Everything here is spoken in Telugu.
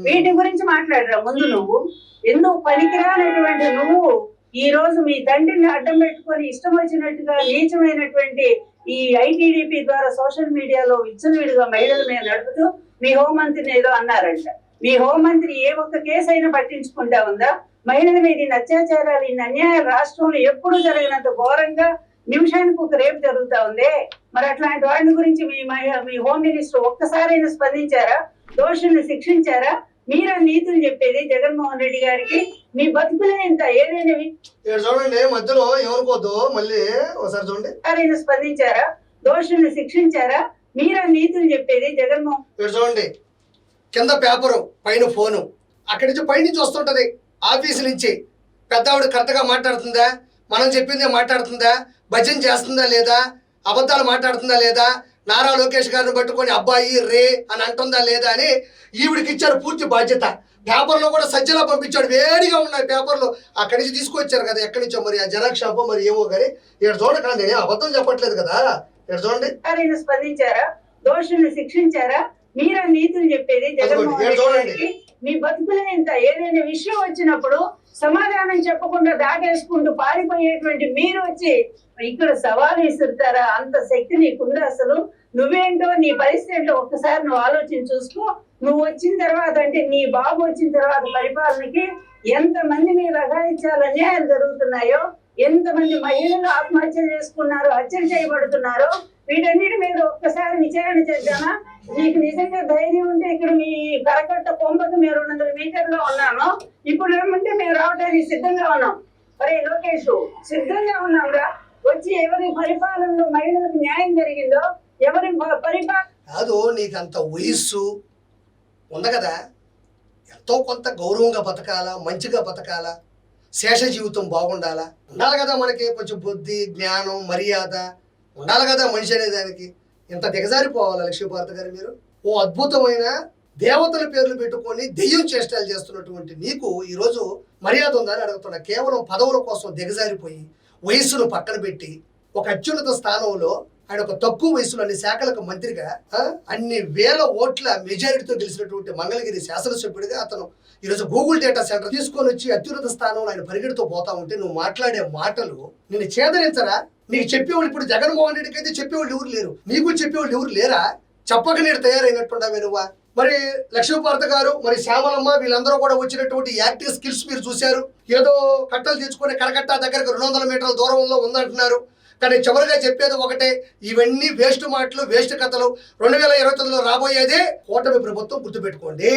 వీటి గురించి మాట్లాడరా ముందు నువ్వు ఎందుకు పనికిరానటువంటి నువ్వు ఈ రోజు మీ తండ్రిని అడ్డం పెట్టుకొని ఇష్టం వచ్చినట్టుగా నీచమైనటువంటి ఈ ఐటీడీపీ ద్వారా సోషల్ మీడియాలో విచ్చలవిడిగా మహిళల మీద నడుపుతూ మీ హోంమంత్రిని ఏదో అన్నారంట. మీ హోంమంత్రి ఏ ఒక్క కేసు అయినా పట్టించుకుంటా ఉందా? మహిళల మీద ఇన్ని అత్యాచారాలు, ఇన్ని అన్యాయాలు రాష్ట్రంలో ఎప్పుడు జరిగినంత ఘోరంగా నిమిషానికి ఒక రేపు జరుగుతా ఉంది. మరి అట్లాంటి వాటి గురించి మీ హోమ్ మినిస్టర్ ఒక్కసారైనా స్పందించారా? దోషుల్ని శిక్షించారా? మీరా నీతులు చెప్పేది జగన్మోహన్ రెడ్డి గారికి? మీ బతుకులే ఇంత ఏదైనవి చూడండి, మధ్యలో ఏమనుకోద్దు, మళ్ళీ ఒకసారి చూడండి. ఎవరైనా స్పందించారా? దోషుల్ని శిక్షించారా? మీరా నీతులు చెప్పేది జగన్మోహన్. చూడండి, కింద పేపరు, పైన ఫోను, అక్కడి నుంచి పైనుంచి వస్తుంటది, ఆఫీసు నుంచి. పెద్దవాడు కరెక్ట్గా మాట్లాడుతుందా, మనం చెప్పిందే మాట్లాడుతుందా, భజన చేస్తుందా లేదా, అబద్ధాలు మాట్లాడుతుందా లేదా, నారా లోకేష్ గారిని పట్టుకొని అబ్బాయి రే అని అంటుందా లేదా అని ఈవిడికి ఇచ్చారు పూర్తి బాధ్యత. పేపర్లో కూడా సజ్జలా పంపించాడు, వేడిగా ఉన్నాయి పేపర్లు. అక్కడి నుంచి తీసుకొచ్చారు కదా, ఎక్కడి నుంచో మరి ఆ జెరాక్స్ షాప్ మరి ఏమో కానీ. ఇక్కడ చూడకండి, నేను అబద్ధం చెప్పట్లేదు కదా. ఇక్కడ చూడండి, ఎవరైనా స్పందించారా? దోషుల్ని శిక్షించారా? మీరా నీతులు చెప్పేది జగన్మోహన్ రెడ్డి గారికి? మీ బతుకులే ఇంత ఏదైనా విషయం వచ్చినప్పుడు సమాధానం చెప్పకుండా దాటేసుకుంటూ పారిపోయేటువంటి మీరు వచ్చి ఇక్కడ సవాలు విసురుతారా? అంత శక్తి నీకుందా? అసలు నువ్వేంటో, నీ పరిస్థితి ఏంటో ఒక్కసారి నువ్వు ఆలోచన చూసుకో. నువ్వు వచ్చిన తర్వాత, అంటే నీ బాబు వచ్చిన తర్వాత పరిపాలనకి ఎంతమంది మీద అఘాయిత్యాలు, అన్యాయాలు జరుగుతున్నాయో, ఎంతమంది మహిళలు ఆత్మహత్యలు చేసుకున్నారో, హత్యలు చేయబడుతున్నారో, వీటన్నిటి మీద ఒక్కసారి విచారణ చేద్దామా? నీకు నిజంగా ధైర్యం ఉంటే ఇక్కడ మీ కరకట్ట కొంపకు మేము 200 మీటర్లో ఉన్నాము, ఇప్పుడు ఏమంటే మేము రావడానికి సిద్ధంగా ఉన్నాం. అరే లోకేష్, సిద్ధంగా ఉన్నాంరా. వచ్చి ఎవరి పరిపాలనలో మహిళలకు న్యాయం జరిగిందో, ఎవరి పరిపాలన కాదు, నీకు అంత వయస్సు ఉంది కదా, ఎంతో కొంత గౌరవంగా బతకాలా, మంచిగా బతకాలా, శేష జీవితం బాగుండాలా, ఉండాలి కదా మనకి కొంచెం బుద్ధి, జ్ఞానం, మర్యాద ఉండాలి కదా మనిషి అనే దానికి. ఇంత దిగజారిపోవాలా లక్ష్మీభారతి గారు? మీరు ఓ అద్భుతమైన దేవతల పేర్లు పెట్టుకొని దెయ్యం చేష్టాలు చేస్తున్నటువంటి నీకు ఈరోజు మర్యాద ఉందని అడుగుతున్నా. కేవలం పదవుల కోసం దిగజారిపోయి వయస్సును పక్కన పెట్టి ఒక అత్యున్నత స్థానంలో ఆయన ఒక తక్కువ వయసులో అన్ని శాఖలకు మంత్రిగా అన్ని వేల ఓట్ల మెజారిటీతో గెలిచినటువంటి మంగళగిరి శాసనసభ్యుడిగా అతను ఈరోజు గూగుల్ డేటా సెంటర్ తీసుకొని వచ్చి అత్యున్నత స్థానంలో ఆయన పరిగెడుతూ పోతా ఉంటే నువ్వు మాట్లాడే మాటలు నిన్ను చేదరించరా? నీకు చెప్పేవాళ్ళు ఇప్పుడు జగన్మోహన్ రెడ్డికి అయితే చెప్పేవాళ్ళు ఎవరు లేరు, నీకు చెప్పేవాళ్ళు ఎవరు లేరా? చెప్పక నేను తయారైనట్టుండవే నువ్వా? మరి లక్ష్మీభారతి గారు, మరి శ్యామలమ్మ, వీళ్ళందరూ కూడా వచ్చినటువంటి యాక్టివ్ స్కిల్స్ మీరు చూశారు. ఏదో కట్టలు తెచ్చుకొని కరకట్ట దగ్గరకు 200 మీటర్ల దూరంలో ఉందంటున్నారు. కానీ చివరిగా చెప్పేది ఒకటే, ఇవన్నీ వేస్ట్ మాటలు, వేస్ట్ కథలు. 2029లో రాబోయేదే కూటమి ప్రభుత్వం, గుర్తుపెట్టుకోండి.